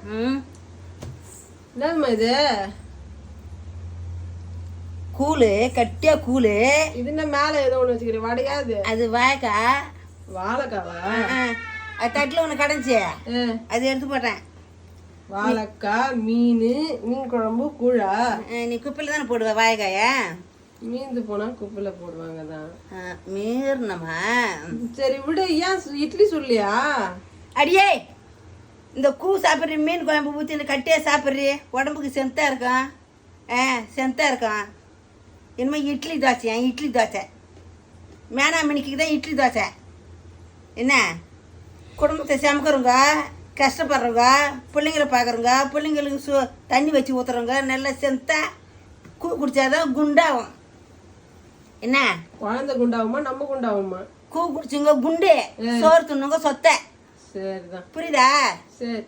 என்னதுமா இது? கூழு, கட்டியா கூழு. இது என்ன மேல ஏதோ ஒண்ணு வச்சுக்கிறேன், வடையா? அது வாழைக்காய். வாழைக்காவா? அது தட்டுல ஒண்ணு கடைஞ்சி அது எடுத்து போட்டேன். வாழைக்காய், மீன் குழம்பு, கூழா? நீ குப்பையில தானே போடுவ வாழைக்காய? மீந்து போனா குப்பையில போடுவாங்க தான். மீறினமா? சரி விடு, ஏன் இட்லி சொல்லியா? அடியே, இந்த கூ சாப்பிட்றி, மீன் குழம்பு ஊற்றி இந்த கட்டியா சாப்பிட்றி, உடம்புக்கு செந்தா இருக்கும். செந்தா இருக்கும். இனிமே இட்லி தோசை, இட்லி தோசை மேனாமணிக்கு தான் இட்லி தோசை. என்ன குடும்பத்தை சமைக்கிறவங்க, கஷ்டப்படுறவங்க, பிள்ளைங்களை பார்க்குறவங்க, பிள்ளைங்களுக்கு தண்ணி வச்சு ஊற்றுறவங்க நல்லா செந்தா கூ குடித்தாதான் குண்டாகும். என்ன குழந்தை குண்டாகுமா நம்ம குண்டாகுமா? கூ குடிச்சுங்க குண்டு, சோறு துண்ணுங்க சொத்தை. சரிதான், புரியுதா? சரி.